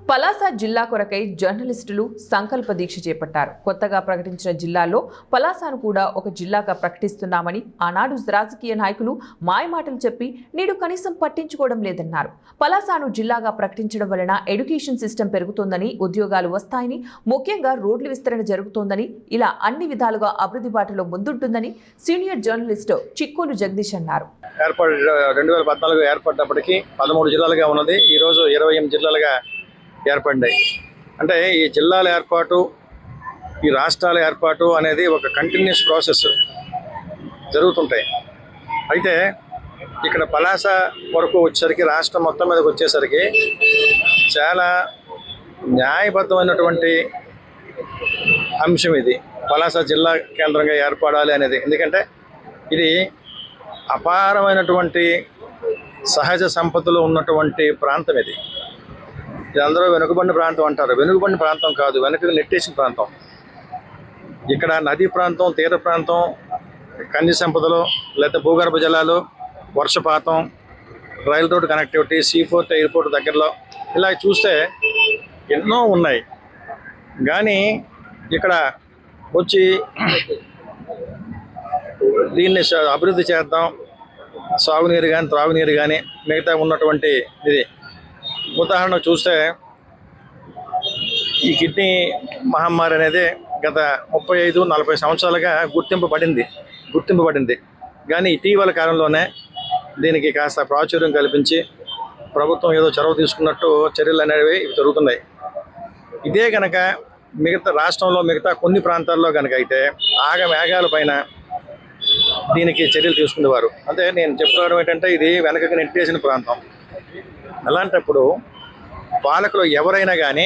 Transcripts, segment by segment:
పలాస జిల్లా కొరకై జర్నలిస్టులు సంకల్ప దీక్ష చేపట్టారు. కొత్తగా ప్రకటించిన జిల్లాల్లో పలాసను కూడా ఒక జిల్లాగా ప్రకటిస్తున్నామని ఆనాడు రాజకీయ నాయకులు మాయమాటలు చెప్పి నేడు కనీసం పట్టించుకోవడం లేదన్నారు. పలాసను జిల్లాగా ప్రకటించడం వలన ఎడ్యుకేషన్ సిస్టమ్ పెరుగుతోందని, ఉద్యోగాలు వస్తాయని, ముఖ్యంగా రోడ్ల విస్తరణ జరుగుతోందని, ఇలా అన్ని విధాలుగా అభివృద్ధి బాటలో ముందుంటుందని సీనియర్ జర్నలిస్టు చిక్కోలు జగదీష్ అన్నారు. 2014 ఏర్పడ్డప్పటికీ 13 జిల్లాలుగా ఉన్నది. ఈరోజు 28 జిల్లాలుగా ఏర్పడ్డాయి. అంటే ఈ జిల్లాల ఏర్పాటు, ఈ రాష్ట్రాల ఏర్పాటు అనేది ఒక కంటిన్యూస్ ప్రాసెస్ జరుగుతుంటాయి. అయితే ఇక్కడ పలాస వరకు వచ్చేసరికి, రాష్ట్రం మొత్తం మీదకి వచ్చేసరికి చాలా న్యాయబద్ధమైనటువంటి అంశం ఇది. పలాస జిల్లా కేంద్రంగా ఏర్పడాలి అనేది. ఎందుకంటే ఇది అపారమైనటువంటి సహజ సంపదలు ఉన్నటువంటి ప్రాంతం. ఇది అందరూ వెనుకబడిన ప్రాంతం అంటారు. వెనుకబడిన ప్రాంతం కాదు, వెనుక నెట్టేసిన ప్రాంతం. ఇక్కడ నదీ ప్రాంతం, తీర ప్రాంతం, ఖనిజ సంపదలు, లేకపోతే భూగర్భ జలాలు, వర్షపాతం, rail road connectivity, seaport, airport దగ్గరలో ఇలా చూస్తే ఎన్నో ఉన్నాయి. కానీ ఇక్కడ వచ్చి దీన్ని అభివృద్ధి చేద్దాం, సాగునీరు కానీ త్రాగునీరు కానీ మిగతా ఉన్నటువంటి ఇది ఉదాహరణ చూస్తే ఈ కిడ్నీ మహమ్మారి అనేది గత 35-40 సంవత్సరాలుగా గుర్తింపబడింది. కానీ ఇటీవల కాలంలోనే దీనికి కాస్త ప్రాచుర్యం కల్పించి ప్రభుత్వం ఏదో చొరవ తీసుకున్నట్టు చర్యలు అనేవి జరుగుతున్నాయి. ఇదే కనుక మిగతా రాష్ట్రంలో మిగతా కొన్ని ప్రాంతాల్లో కనుక అయితే మేఘాల పైన దీనికి చర్యలు తీసుకునేవారు. అంటే నేను చెప్పుకోవడం ఏంటంటే ఇది వెనకకి నెట్టేసిన ప్రాంతం. అలాంటప్పుడు పాలకులు ఎవరైనా కానీ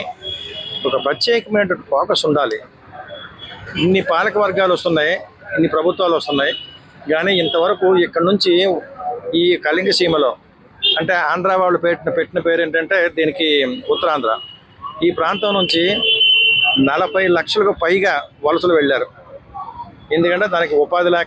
ఒక ప్రత్యేకమైనటువంటి ఫోకస్ ఉండాలి. ఇన్ని పాలక వర్గాలు వస్తున్నాయి, ఇన్ని ప్రభుత్వాలు వస్తున్నాయి, కానీ ఇంతవరకు ఇక్కడ నుంచి ఈ కళింగ సీమలో, అంటే ఆంధ్ర వాళ్ళు పెట్టిన పేరు ఏంటంటే దీనికి ఉత్తరాంధ్ర, ఈ ప్రాంతం నుంచి 40 లక్షలకు పైగా వలసలు వెళ్ళారు. ఎందుకంటే దానికి ఉపాధి లేక